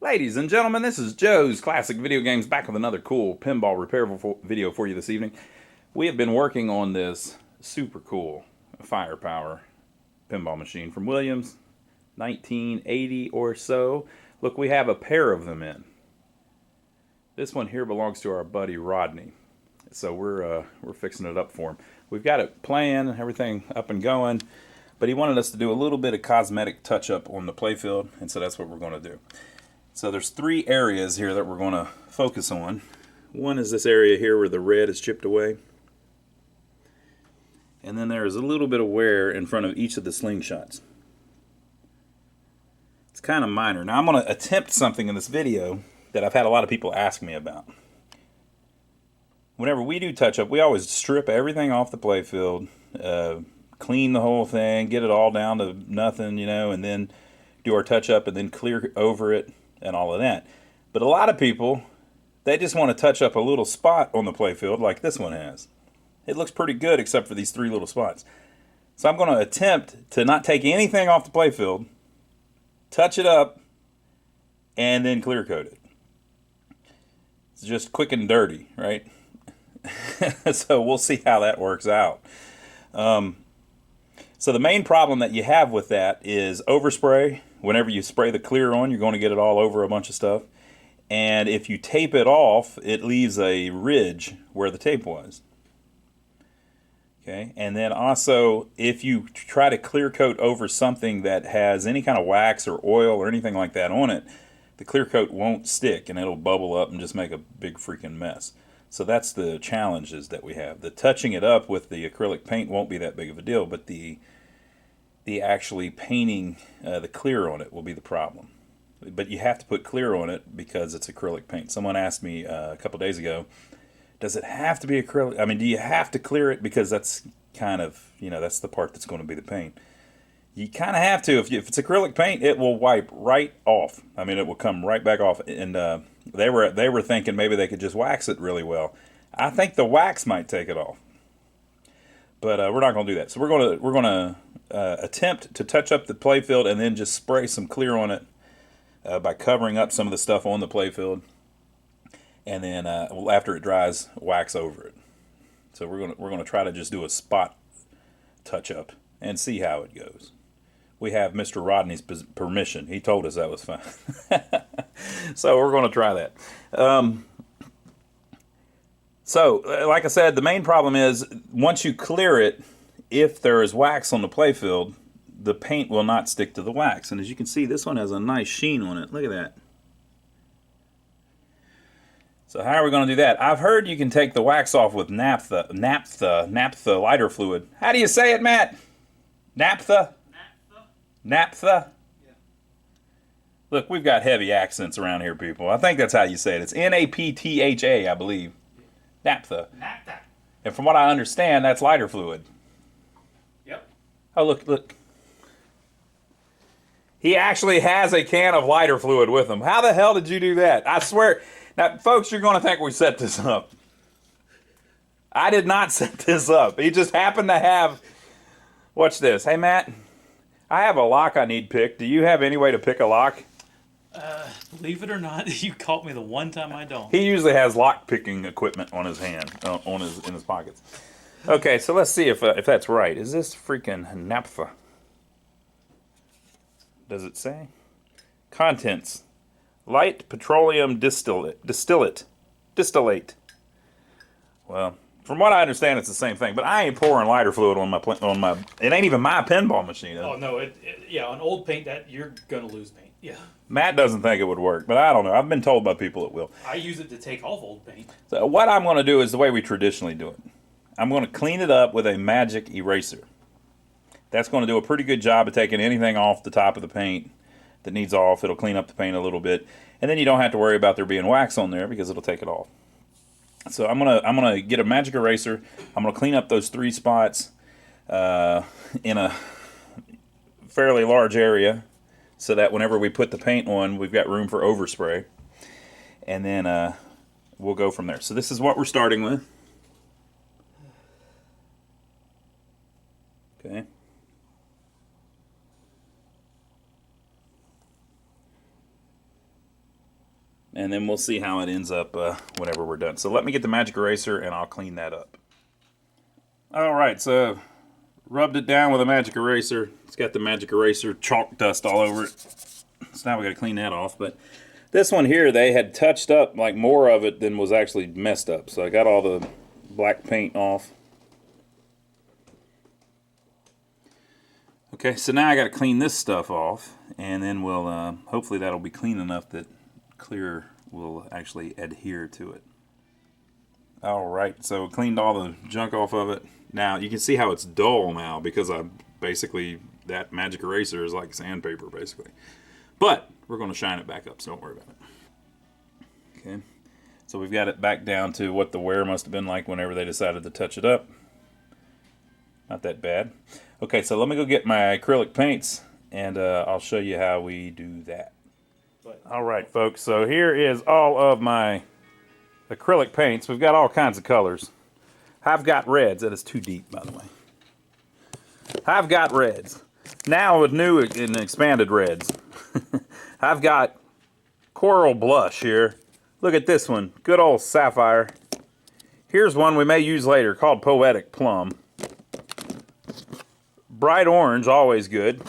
Ladies and gentlemen, this is Joe's Classic Video Games back with another cool pinball repair video for you this evening. We have been working on this super cool firepower pinball machine from Williams, 1980 or so. Look, we have a pair of them in. This one here belongs to our buddy Rodney, so we're fixing it up for him. We've got it playing, everything up and going, but he wanted us to do a little bit of cosmetic touch-up on the playfield, and so that's what we're going to do. So there's three areas here that we're going to focus on. One is this area here where the red is chipped away. And then there is a little bit of wear in front of each of the slingshots. It's kind of minor. Now I'm going to attempt something in this video that I've had a lot of people ask me about. Whenever we do touch-up, we always strip everything off the playfield, clean the whole thing, get it all down to nothing, and then do our touch-up and then clear over it and all of that. But a lot of people, they just want to touch up a little spot on the playfield like this one has. It looks pretty good except for these three little spots. So I'm going to attempt to not take anything off the playfield, touch it up, and then clear coat it. It's just quick and dirty, right? So we'll see how that works out. So the main problem that you have with that is overspray. Whenever you spray the clear on, you're going to get it all over a bunch of stuff. And if you tape it off, it leaves a ridge where the tape was. Okay, and then also, if you try to clear coat over something that has any kind of wax or oil or anything like that on it, the clear coat won't stick and it'll bubble up and just make a big freaking mess. So that's the challenges that we have. The touching it up with the acrylic paint won't be that big of a deal, but the actually painting the clear on it will be the problem. But you have to put clear on it because it's acrylic paint. Someone asked me a couple days ago, does it have to be acrylic? I mean, do you have to clear it? Because that's kind of, that's the part that's going to be the paint. You kind of have to. If it's acrylic paint, it will wipe right off. I mean, it will come right back off. And they were thinking maybe they could just wax it really well. I think the wax might take it off. But we're not going to do that. So we're going to attempt to touch up the playfield and then just spray some clear on it by covering up some of the stuff on the playfield, and then after it dries, wax over it. So we're going to try to just do a spot touch up and see how it goes. We have Mr. Rodney's permission. He told us that was fine. So we're going to try that. So, like I said, the main problem is once you clear it, if there is wax on the playfield, the paint will not stick to the wax. And as you can see, this one has a nice sheen on it. Look at that. So how are we going to do that? I've heard you can take the wax off with naphtha lighter fluid. How do you say it, Matt? Naphtha? Naphtha? Yeah. Look, we've got heavy accents around here, people. I think that's how you say it. It's N-A-P-T-H-A, I believe. Naphtha. Naphtha. And from what I understand, that's lighter fluid. Yep. Oh, look. He actually has a can of lighter fluid with him. How the hell did you do that? I swear. Now, folks, you're going to think we set this up. I did not set this up. He just happened to have... Watch this. Hey, Matt, I have a lock I need picked. Do you have any way to pick a lock? Believe it or not, you caught me the one time I don't. He usually has lock picking equipment on his hand, in his pockets. Okay, so let's see if that's right. Is this freaking naphtha? Does it say? Contents: light petroleum distillate. Well, from what I understand, it's the same thing. But I ain't pouring lighter fluid on my. It ain't even my pinball machine. Oh no, yeah, on old paint that you're gonna lose paint. Yeah. Matt doesn't think it would work, but I don't know. I've been told by people it will. I use it to take off old paint. So what I'm going to do is the way we traditionally do it. I'm going to clean it up with a magic eraser. That's going to do a pretty good job of taking anything off the top of the paint that needs off. It'll clean up the paint a little bit, and then you don't have to worry about there being wax on there because it'll take it off. So I'm gonna get a magic eraser. I'm gonna clean up those three spots in a fairly large area, so that whenever we put the paint on, we've got room for overspray, and then we'll go from there. So this is what we're starting with. Okay. and then we'll see how it ends up whenever we're done. So let me get the magic eraser and I'll clean that up. Alright, so rubbed it down with a magic eraser. It's got the magic eraser chalk dust all over it. So now we got to clean that off. But this one here, they had touched up like more of it than was actually messed up. So I got all the black paint off. Okay, so now I got to clean this stuff off, and then we'll hopefully that'll be clean enough that clear will actually adhere to it. Alright, so cleaned all the junk off of it. Now you can see how it's dull now because I basically, that magic eraser is like sandpaper basically. But we're going to shine it back up, so don't worry about it. Okay, so we've got it back down to what the wear must have been like whenever they decided to touch it up. Not that bad. Okay, so let me go get my acrylic paints, and I'll show you how we do that. Alright folks, so here is all of my acrylic paints. We've got all kinds of colors. I've got reds. That is too deep, by the way. I've got reds. Now with new and expanded reds. I've got coral blush here. Look at this one. Good old sapphire. Here's one we may use later called Poetic Plum. Bright orange, always good.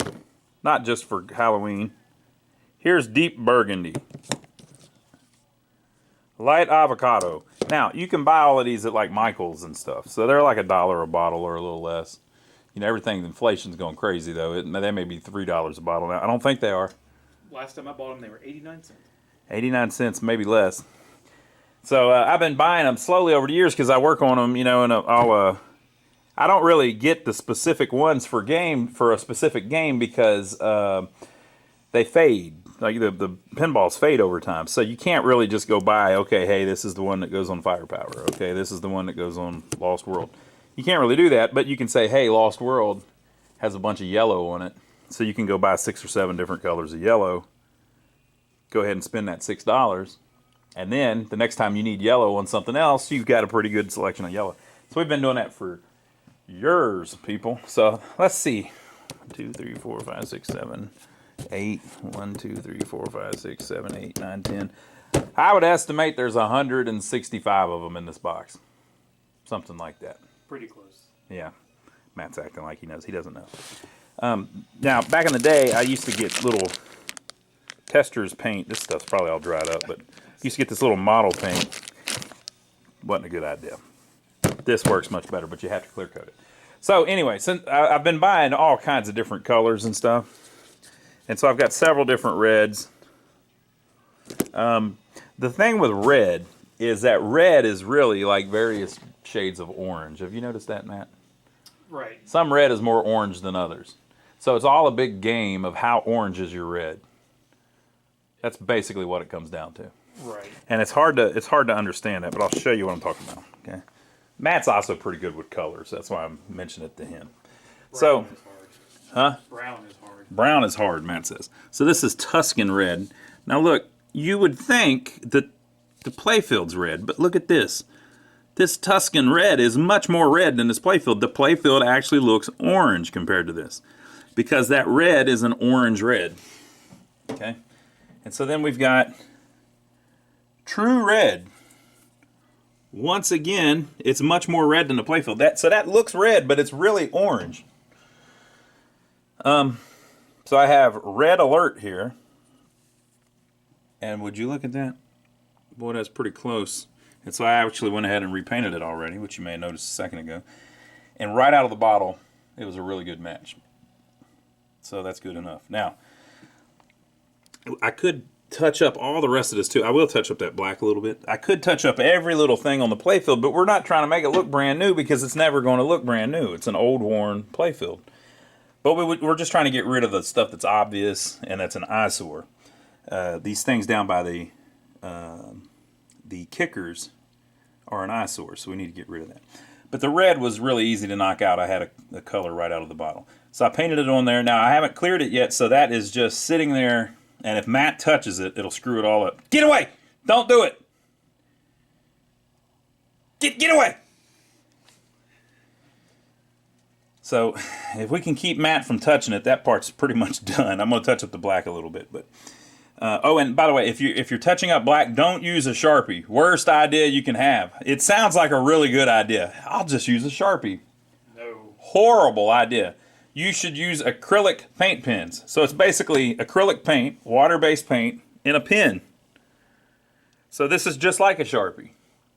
Not just for Halloween. Here's deep burgundy. Light avocado. Now, you can buy all of these at like Michael's and stuff. So they're like $1 a bottle or a little less. You know, everything, inflation's going crazy though. They may be $3 a bottle now. I don't think they are. Last time I bought them, they were 89 cents. 89 cents, maybe less. So I've been buying them slowly over the years because I work on them, you know, and I don't really get the specific ones for a specific game because they fade. Like the pinballs fade over time. So you can't really just go buy, okay, hey, this is the one that goes on Firepower. Okay, this is the one that goes on Lost World. You can't really do that, but you can say, hey, Lost World has a bunch of yellow on it. So you can go buy 6 or 7 different colors of yellow. Go ahead and spend that $6. And then the next time you need yellow on something else, you've got a pretty good selection of yellow. So we've been doing that for years, people. So let's see. 1, 2, 3, 4, 5, 6, 7, 8. 1, 2, 3, 4, 5, 6, 7, 8, 9, 10. I would estimate there's 165 of them in this box. Something like that. Pretty close. Yeah. Matt's acting like he knows. He doesn't know. Now, back in the day, I used to get little tester's paint. This stuff's probably all dried up, but I used to get this little model paint. Wasn't a good idea. This works much better, but you have to clear coat it. So anyway, since I've been buying all kinds of different colors and stuff. And so I've got several different reds. The thing with red is that red is really like various shades of orange. Have you noticed that, Matt? Right. Some red is more orange than others. So it's all a big game of how orange is your red. That's basically what it comes down to. Right. And it's hard to understand that, but I'll show you what I'm talking about. Okay. Matt's also pretty good with colors. That's why I mentioned it to him. Brown is hard. Huh? Brown is hard. Brown is hard, Matt says. So this is Tuscan red. Now look, you would think that the Playfield's red, but look at this. This Tuscan red is much more red than this Playfield. The Playfield actually looks orange compared to this because that red is an orange red. Okay? And so then we've got True Red. Once again, it's much more red than the Playfield. So that looks red, but it's really orange. So I have Red Alert here. And would you look at that? Boy, that's pretty close. And so I actually went ahead and repainted it already, which you may have noticed a second ago. And right out of the bottle, it was a really good match. So that's good enough. Now, I could touch up all the rest of this too. I will touch up that black a little bit. I could touch up every little thing on the Playfield, but we're not trying to make it look brand new because it's never going to look brand new. It's an old, worn Playfield. But we're just trying to get rid of the stuff that's obvious and that's an eyesore. These things down by the kickers are an eyesore, so we need to get rid of that. But the red was really easy to knock out. I had a color right out of the bottle. So I painted it on there. Now, I haven't cleared it yet, so that is just sitting there. And if Matt touches it, it'll screw it all up. Get away! Don't do it! Get away! So, if we can keep Matt from touching it, that part's pretty much done. I'm going to touch up the black a little bit. But Oh, and by the way, if you're touching up black, don't use a Sharpie. Worst idea you can have. It sounds like a really good idea. I'll just use a Sharpie. No. Horrible idea. You should use acrylic paint pens. So it's basically acrylic paint, water-based paint, in a pen. So this is just like a Sharpie,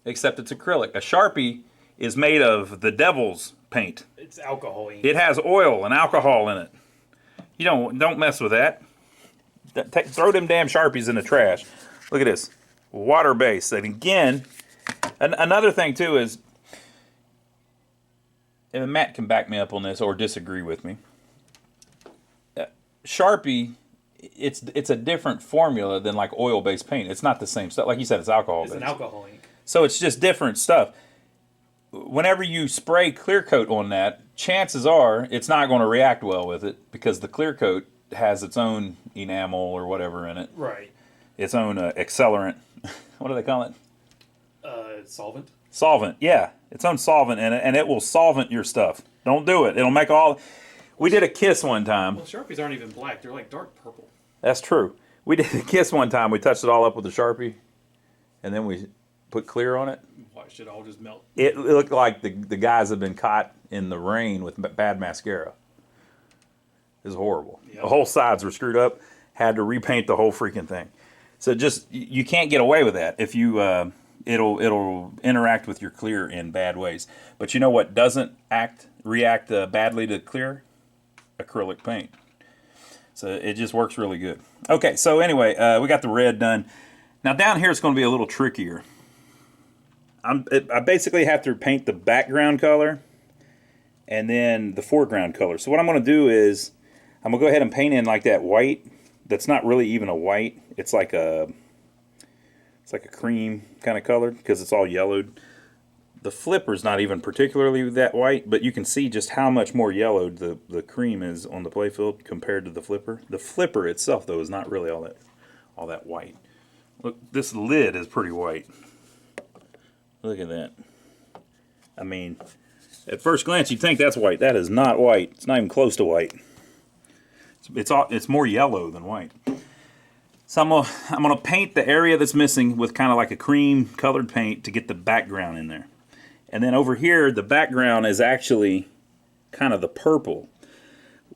except it's acrylic. A Sharpie is made of the devil's paint. It's alcohol ink. It has oil and alcohol in it. You don't mess with that. Throw them damn Sharpies in the trash. Look at this. Water-based. And again, another thing too is, and Matt can back me up on this or disagree with me. Sharpie, it's a different formula than like oil-based paint. It's not the same stuff. Like you said, it's alcohol-based. It's an alcohol ink. So it's just different stuff. Whenever you spray clear coat on that, chances are it's not going to react well with it because the clear coat has its own enamel or whatever in it. Right. Its own accelerant. What do they call it? Solvent. Solvent, yeah. Its own solvent in it, and it will solvent your stuff. Don't do it. It'll make all... We did a kiss one time. Well, Sharpies aren't even black. They're like dark purple. That's true. We did a kiss one time. We touched it all up with a Sharpie, and then we put clear on it. Watched it all just melt. It looked like the guys had been caught in the rain with bad mascara. It was horrible. Yep. The whole sides were screwed up. Had to repaint the whole freaking thing. So just, you can't get away with that. If you, it'll interact with your clear in bad ways. But you know what doesn't react badly to clear? Acrylic paint. So it just works really good. Okay, so anyway, we got the red done. Now down here it's going to be a little trickier. I basically have to paint the background color and then the foreground color. So what I'm going to do is I'm going to go ahead and paint in like that white. That's not really even a white. It's like a cream kind of color because it's all yellowed. The flipper's not even particularly that white, but you can see just how much more yellowed the cream is on the Playfield compared to the flipper. The flipper itself, though, is not really all that white. Look, this lid is pretty white. Look at that. I mean, at first glance, you'd think that's white. That is not white. It's not even close to white. It's more yellow than white. So I'm gonna paint the area that's missing with kind of like a cream colored paint to get the background in there. And then over here, the background is actually kind of the purple.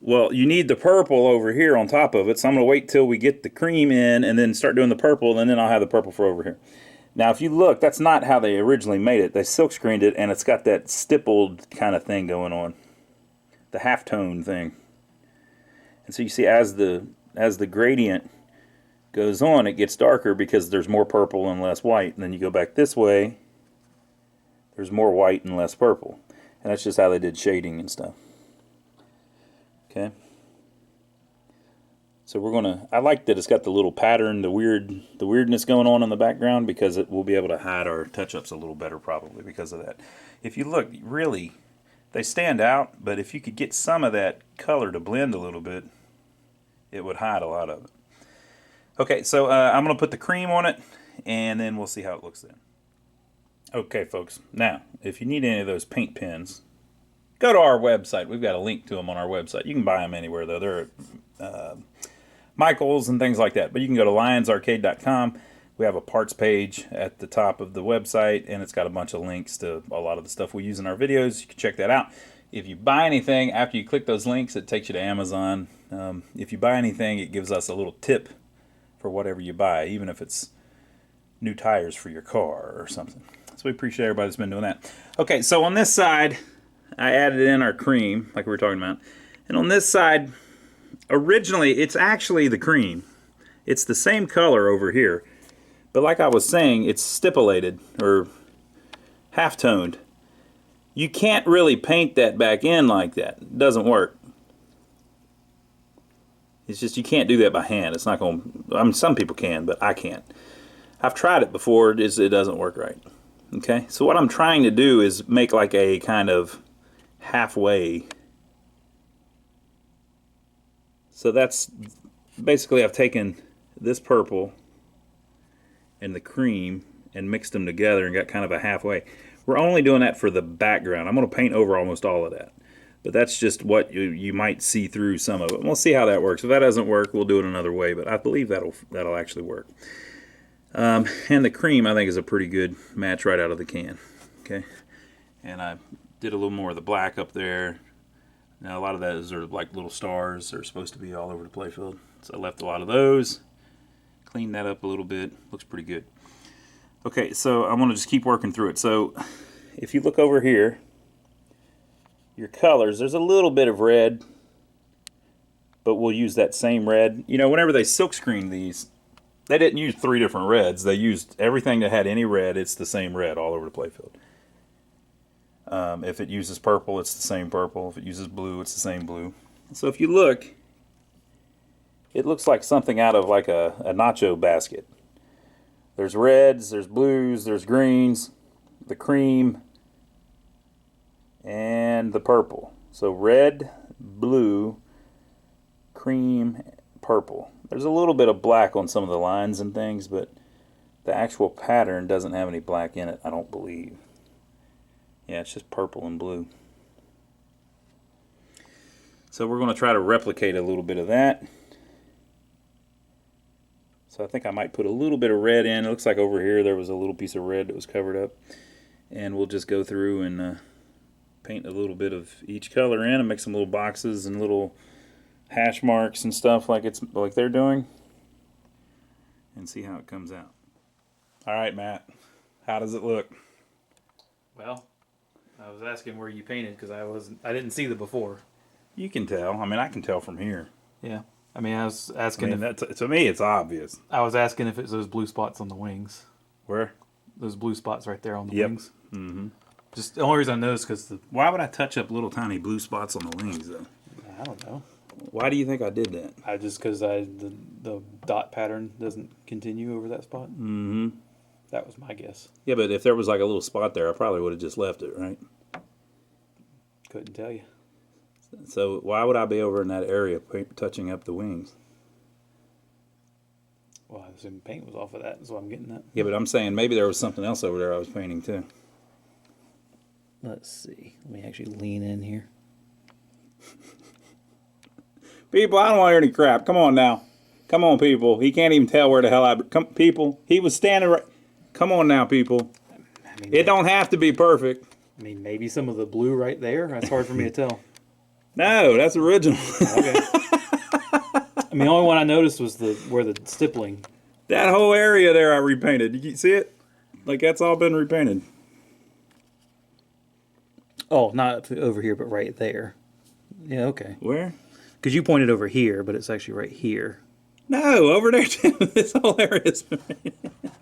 Well, you need the purple over here on top of it, so I'm gonna wait till we get the cream in and then start doing the purple, and then I'll have the purple for over here. Now, if you look, that's not how they originally made it. They silk screened it, and it's got that stippled kind of thing going on, the halftone thing. And so you see, as the gradient goes on, it gets darker because there's more purple and less white. And then you go back this way, there's more white and less purple. And that's just how they did shading and stuff. Okay. So we're gonna, I like that it's got the little pattern, the weirdness going on in the background, because we'll be able to hide our touch-ups a little better probably because of that. If you look, really, they stand out, but if you could get some of that color to blend a little bit, it would hide a lot of it. Okay, so I'm going to put the cream on it, and then we'll see how it looks then. Okay, folks. Now, if you need any of those paint pens, go to our website. We've got a link to them on our website. You can buy them anywhere, though. They're at Michael's and things like that. But you can go to lionsarcade.com. We have a parts page at the top of the website, and it's got a bunch of links to a lot of the stuff we use in our videos. You can check that out. If you buy anything, after you click those links, it takes you to Amazon. If you buy anything, it gives us a little tip for whatever you buy, even if it's new tires for your car or something. So we appreciate everybody that's been doing that. Okay, so on this side, I added in our cream, like we were talking about. And on this side, originally, it's actually the cream. It's the same color over here. But like I was saying, it's stipulated, or half-toned. You can't really paint that back in like that. It doesn't work. It's just you can't do that by hand. It's not going to... I mean, some people can, but I can't. I've tried it before. It doesn't work right. Okay? So what I'm trying to do is make like a kind of halfway. So that's... Basically, I've taken this purple and the cream and mixed them together and got kind of a halfway. We're only doing that for the background. I'm going to paint over almost all of that. But that's just what you might see through some of it. We'll see how that works. If that doesn't work, we'll do it another way. But I believe that'll actually work. And the cream, I think, is a pretty good match right out of the can. Okay. And I did a little more of the black up there. Now, a lot of those are like little stars. They're supposed to be all over the playfield. So I left a lot of those. Cleaned that up a little bit. Looks pretty good. Okay, so I'm going to just keep working through it. So if you look over here, your colors, there's a little bit of red, but we'll use that same red. You know, whenever they silkscreen these, they didn't use 3 different reds. They used everything that had any red. It's the same red all over the playfield. If it uses purple, it's the same purple. If it uses blue, it's the same blue. So if you look, it looks like something out of like a nacho basket. There's reds, there's blues, there's greens, the cream, and the purple. So red, blue, cream, purple. There's a little bit of black on some of the lines and things, but the actual pattern doesn't have any black in it, I don't believe. Yeah, it's just purple and blue. So we're going to try to replicate a little bit of that. So I think I might put a little bit of red in. It looks like over here there was a little piece of red that was covered up. And we'll just go through and paint a little bit of each color in and make some little boxes and little hash marks and stuff like they're doing, and see how it comes out. All right, Matt, how does it look? Well, I was asking where you painted because I didn't see the before. You can tell. I mean, I can tell from here. Yeah. I mean, I was asking to me, it's obvious. I was asking if it's those blue spots on the wings. Where? Those blue spots right there on the yep. wings. Mm-hmm. Just the only reason I noticed because Why would I touch up little tiny blue spots on the wings, though? I don't know. Why do you think I did that? Because the dot pattern doesn't continue over that spot. Mm-hmm. That was my guess. Yeah, but if there was like a little spot there, I probably would have just left it, right? Couldn't tell you. So why would I be over in that area touching up the wings? Well, I assume paint was off of that. That's what I'm getting at. Yeah, but I'm saying maybe there was something else over there I was painting too. Let's see. Let me actually lean in here. People, I don't want to hear any crap. Come on now. Come on, people. He can't even tell where the hell come, people. He was standing right. Come on now, people. I mean, it don't have to be perfect. I mean, maybe some of the blue right there. That's hard for me to tell. No, that's original. Okay. I mean, the only one I noticed was where the stippling. That whole area there I repainted. You see it? Like that's all been repainted. Oh, not over here, but right there. Yeah, okay. Where? Because you pointed over here, but it's actually right here. No, over there too. This whole area's been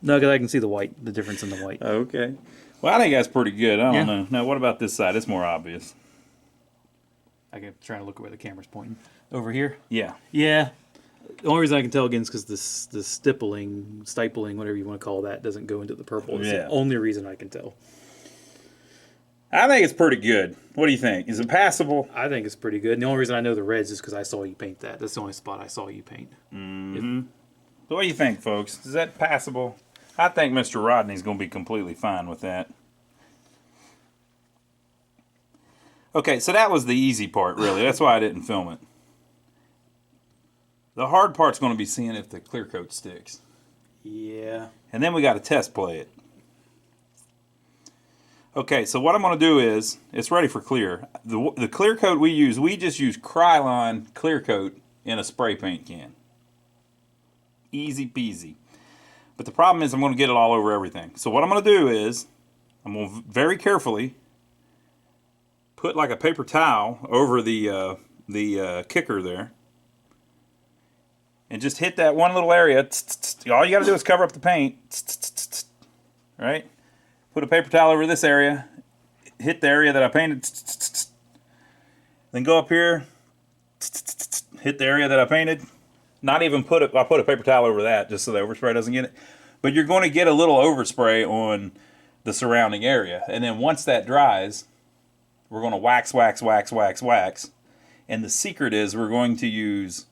No, because I can see the difference in the white. Okay. Well, I think that's pretty good. I don't Yeah. know. Now, what about this side? It's more obvious. I can try to look at where the camera's pointing. Over here? Yeah. Yeah. The only reason I can tell again is because the stipling, whatever you want to call that, doesn't go into the purple. It's the only reason I can tell. I think it's pretty good. What do you think? Is it passable? I think it's pretty good. And the only reason I know the reds is because I saw you paint that. That's the only spot I saw you paint. Mm-hmm. So what do you think, folks? Is that passable? I think Mr. Rodney's going to be completely fine with that. Okay, so that was the easy part, really. That's why I didn't film it. The hard part's going to be seeing if the clear coat sticks. Yeah. And then we got to test play it. Okay, so what I'm going to do is, it's ready for clear. The clear coat we just use Krylon clear coat in a spray paint can. Easy peasy. But the problem is I'm going to get it all over everything. So what I'm going to do is, I'm going to very carefully put like a paper towel over the kicker there. And just hit that one little area. All you got to do is cover up the paint. Right? Put a paper towel over this area. Hit the area that I painted. Then go up here. Hit the area that I painted. Not even I'll put a paper towel over that just so the overspray doesn't get it. But you're going to get a little overspray on the surrounding area. And then once that dries, we're going to wax. And the secret is we're going to use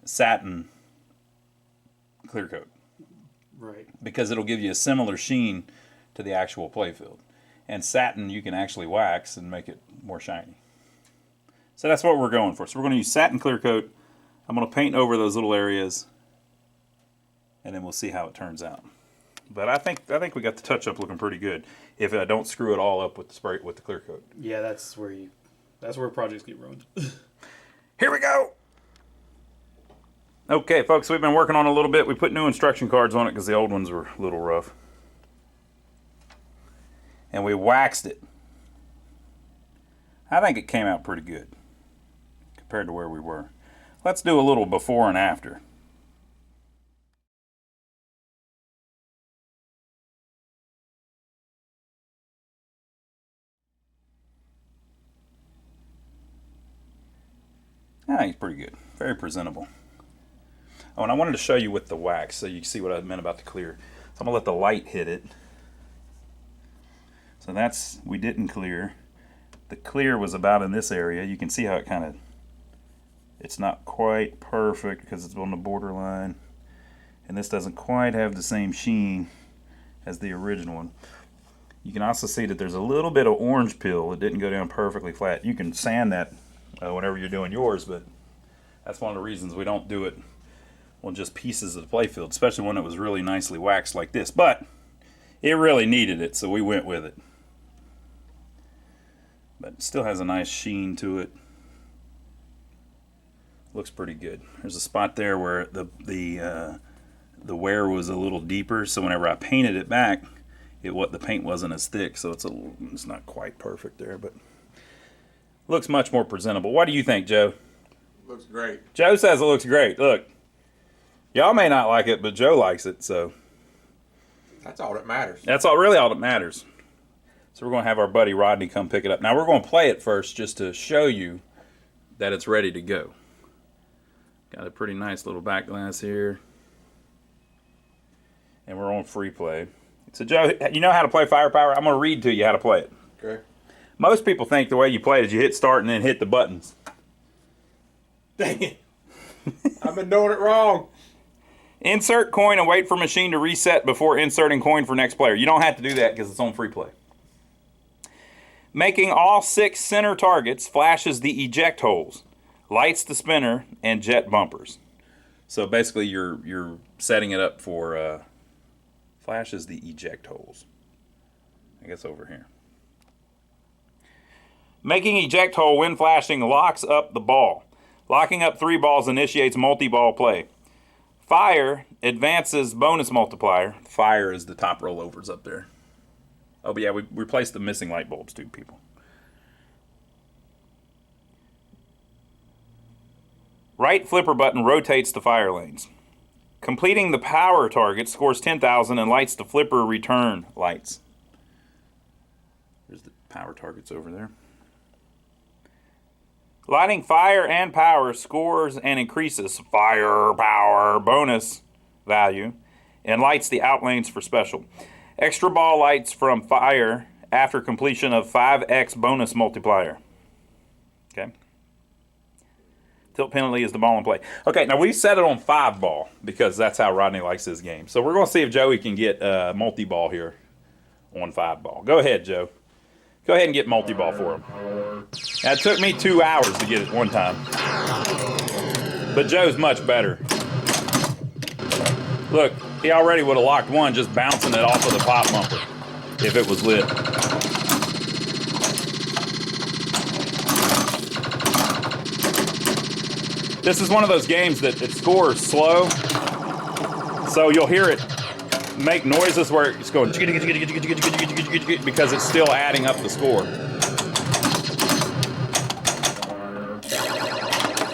satin clear coat. Right. Because it'll give you a similar sheen to the actual playfield. And satin you can actually wax and make it more shiny. So that's what we're going for. So we're going to use satin clear coat. I'm going to paint over those little areas, and then we'll see how it turns out. But I think we got the touch up looking pretty good. If I don't screw it all up with the spray with the clear coat. Yeah, that's where projects get ruined. Here we go. Okay, folks, we've been working on it a little bit. We put new instruction cards on it because the old ones were a little rough. And we waxed it. I think it came out pretty good compared to where we were. Let's do a little before and after. I think it's pretty good. Very presentable. Oh, and I wanted to show you with the wax so you can see what I meant about the clear. So I'm going to let the light hit it. So that's, we didn't clear. The clear was about in this area. You can see how it kind of, it's not quite perfect because it's on the borderline. And this doesn't quite have the same sheen as the original one. You can also see that there's a little bit of orange peel. It didn't go down perfectly flat. You can sand that whenever you're doing yours, but that's one of the reasons we don't do it on just pieces of the Playfield, especially when it was really nicely waxed like this. But it really needed it, so we went with it. But it still has a nice sheen to it. Looks pretty good. There's a spot there where the wear was a little deeper, so whenever I painted it back, the paint wasn't as thick, so it's not quite perfect there, but looks much more presentable. What do you think, Joe? Looks great. Joe says it looks great. Look, y'all may not like it, but Joe likes it, so that's all that matters. That's really all that matters. So we're going to have our buddy Rodney come pick it up. Now we're going to play it first just to show you that it's ready to go. Got a pretty nice little back glass here. And we're on free play. So Joe, you know how to play Firepower? I'm going to read to you how to play it. Okay. Most people think the way you play it is you hit start and then hit the buttons. Dang it. I've been doing it wrong. Insert coin and wait for machine to reset before inserting coin for next player. You don't have to do that because it's on free play. Making all 6 center targets flashes the eject holes, lights the spinner, and jet bumpers. So basically you're setting it up for flashes the eject holes. I guess over here. Making eject hole when flashing locks up the ball. Locking up 3 balls initiates multi-ball play. Fire advances bonus multiplier. Fire is the top rollovers up there. Oh, but yeah, we replaced the missing light bulbs too, people. Right flipper button rotates the fire lanes. Completing the power target scores 10,000 and lights the flipper return lights. There's the power targets over there. Lighting fire and power scores and increases firepower bonus value and lights the out lanes for special. Extra ball lights from fire after completion of 5x bonus multiplier. Okay. Tilt penalty is the ball in play. Okay, now we set it on 5 ball because that's how Rodney likes his game. So we're going to see if Joey can get multi-ball here on 5 ball. Go ahead, Joe. Go ahead and get multi-ball for him. Now, it took me 2 hours to get it one time. But Joe's much better. Look, he already would have locked one just bouncing it off of the pop bumper if it was lit. This is one of those games that it scores slow, so you'll hear it make noises where it's going because it's still adding up the score.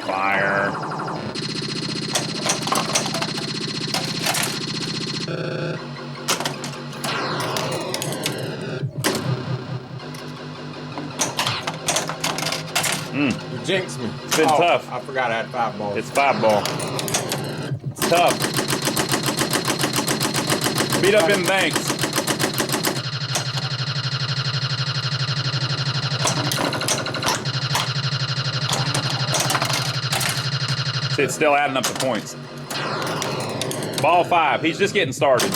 Fire. You jinxed me. It's been tough. I forgot I had 5 balls. It's 5 ball. It's tough. Beat up in banks. See, it's still adding up the points. Ball 5. He's just getting started.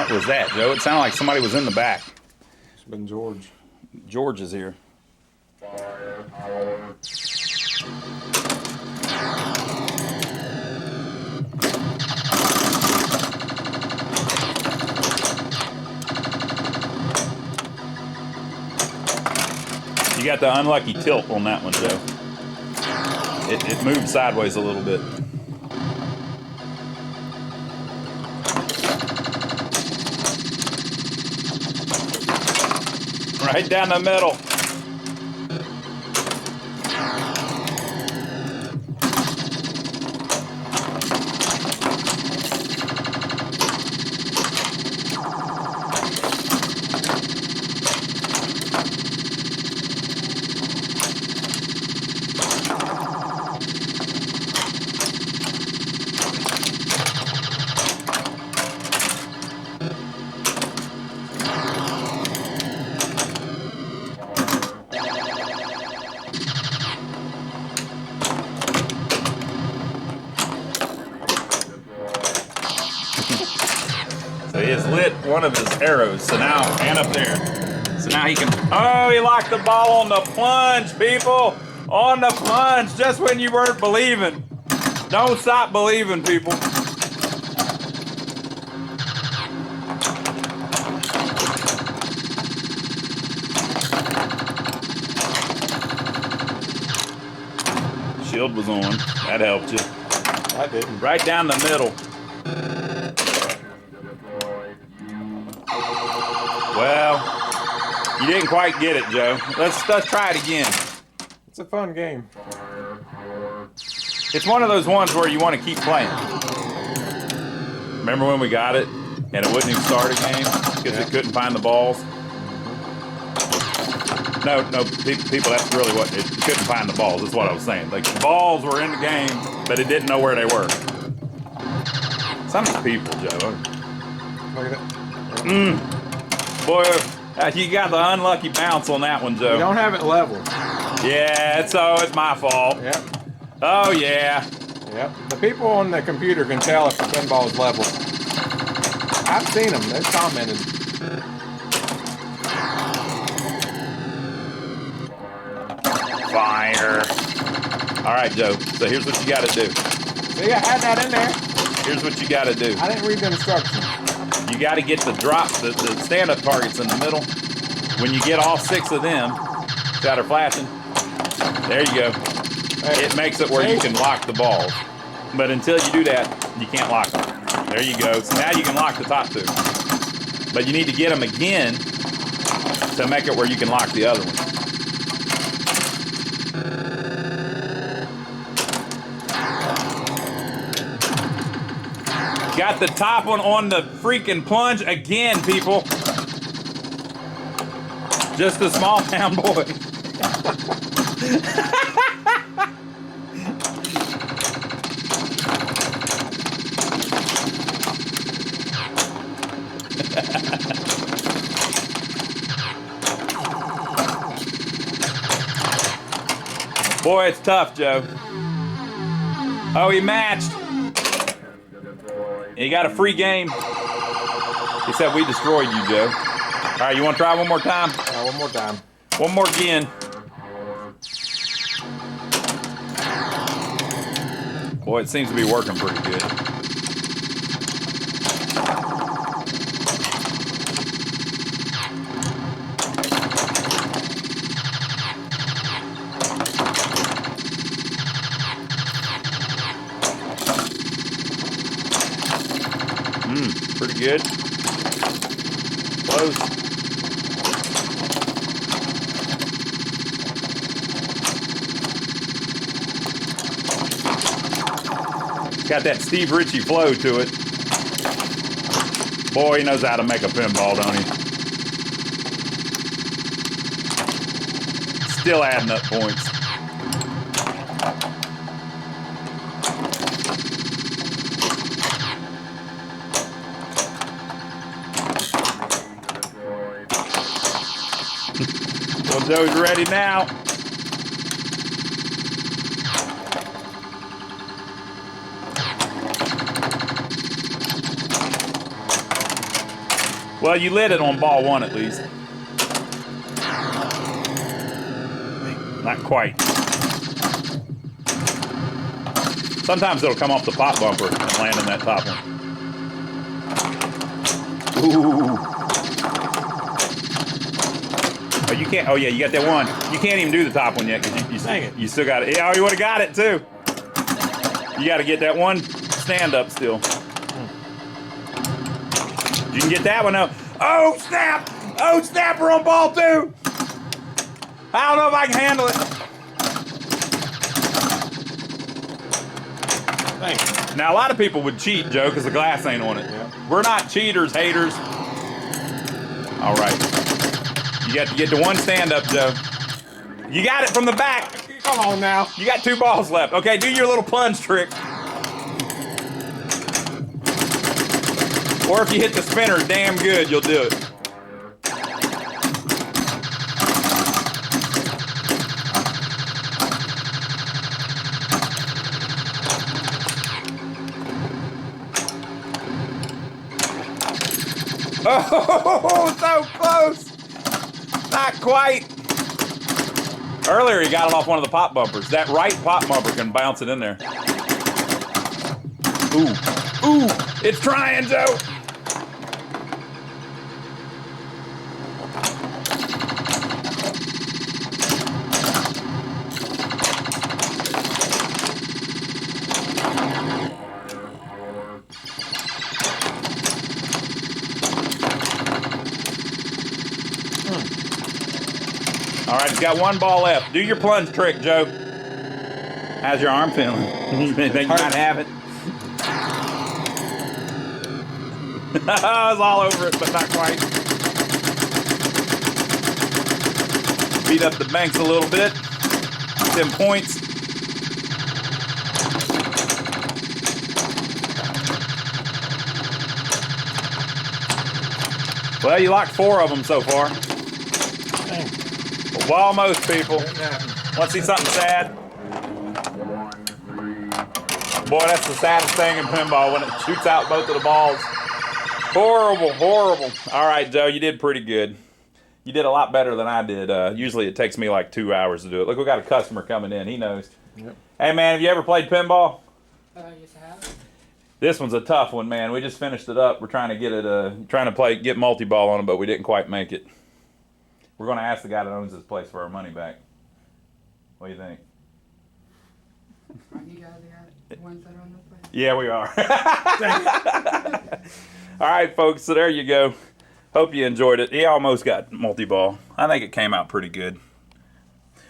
What was that, Joe? It sounded like somebody was in the back. It's been George. George is here. You got the unlucky tilt on that one, Joe. It moved sideways a little bit. Right down the middle. So he has lit one of his arrows. So now, and up there. So now he can, oh, he locked the ball on the plunge, people. On the plunge, just when you weren't believing. Don't stop believing, people. Shield was on. That helped you. I didn't. Right down the middle. Well, you didn't quite get it, Joe. Let's try it again. It's a fun game. It's one of those ones where you want to keep playing. Remember when we got it and it wouldn't even start a game because it couldn't find the balls? No, people, that's really what, it couldn't find the balls. That's what I was saying. Like, the balls were in the game, but it didn't know where they were. Some of these people, Joe. Look at it. Boy, you got the unlucky bounce on that one, Joe. You don't have it level. Yeah, it's my fault. Yep. Oh, yeah. Yep. The people on the computer can tell if the pinball is level. I've seen them. They've commented. Fire. All right, Joe. So here's what you got to do. See, I had that in there. Here's what you got to do. I didn't read the instructions. You got to get the drop, the stand-up targets in the middle. When you get all 6 of them that are flashing, there you go. Hey, It makes it where you can lock the balls. But until you do that, you can't lock them. There you go. So now you can lock the top 2. But you need to get them again to make it where you can lock the other one. Got the top one on the freaking plunge again, people. Just a small town boy. Boy, it's tough, Joe. Oh, he matched. He got a free game. He said we destroyed you, Joe. All right, you want to try one more time? One more time. One more again. Boy, it seems to be working pretty good. Pretty good. Close. Got that Steve Ritchie flow to it. Boy, he knows how to make a pinball, don't he? Still adding up points. Well, Joe's ready now. Well, you lit it on ball 1 at least. Not quite. Sometimes it'll come off the pop bumper and land in that top one. Ooh. Oh, you can't. Oh, yeah, you got that one. You can't even do the top one yet because you still got it. Yeah, you would have got it too. You got to get that one stand up still. You can get that one out. Oh, snap! Oh, snap! We're on ball 2. I don't know if I can handle it. Thanks. Now, a lot of people would cheat, Joe, because the glass ain't on it. Yeah. We're not cheaters, haters. All right. You got to get to one stand-up, Joe. You got it from the back. Come on now. You got 2 balls left. Okay, do your little plunge trick. Or if you hit the spinner damn good, you'll do it. Oh, so close. Not quite. Earlier, he got it off one of the pop bumpers. That right pop bumper can bounce it in there. Ooh. Ooh. It's trying, Joe. All right, he's got 1 ball left. Do your plunge trick, Joe. How's your arm feeling? You think you might have it? I was all over it, but not quite. Beat up the banks a little bit. Get them points. Well, you locked 4 of them so far. Well, almost, people. Want to see something sad? Boy, that's the saddest thing in pinball when it shoots out both of the balls. Horrible, horrible. All right, Joe, you did pretty good. You did a lot better than I did. Usually it takes me like 2 hours to do it. Look, we got a customer coming in. He knows. Yep. Hey, man, have you ever played pinball? Yes, I have. This one's a tough one, man. We just finished it up. We're trying to get it, get multi-ball on it, but we didn't quite make it. We're going to ask the guy that owns this place for our money back. What do you think? You guys are the ones that are on the place. Yeah, we are. All right, folks, so there you go. Hope you enjoyed it. He almost got multi-ball. I think it came out pretty good.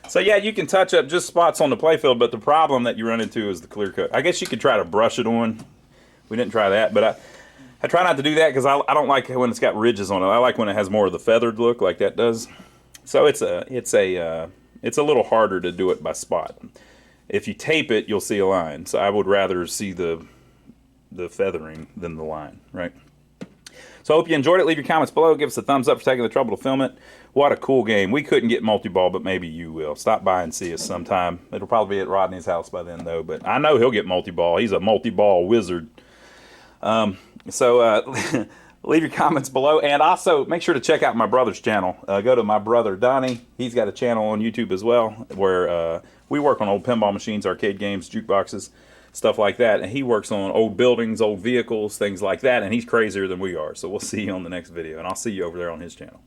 So, yeah, you can touch up just spots on the playfield, but the problem that you run into is the clear coat. I guess you could try to brush it on. We didn't try that, but I try not to do that because I don't like when it's got ridges on it. I like when it has more of the feathered look like that does. So it's a little harder to do it by spot. If you tape it, you'll see a line. So I would rather see the feathering than the line, right? So I hope you enjoyed it. Leave your comments below. Give us a thumbs up for taking the trouble to film it. What a cool game. We couldn't get multi-ball, but maybe you will. Stop by and see us sometime. It'll probably be at Rodney's house by then, though. But I know he'll get multi-ball. He's a multi-ball wizard. Leave your comments below, and also make sure to check out my brother's channel. Go to my brother Donnie. He's got a channel on YouTube as well where we work on old pinball machines, arcade games, jukeboxes, stuff like that. And he works on old buildings, old vehicles, things like that, and he's crazier than we are. So we'll see you on the next video, and I'll see you over there on his channel.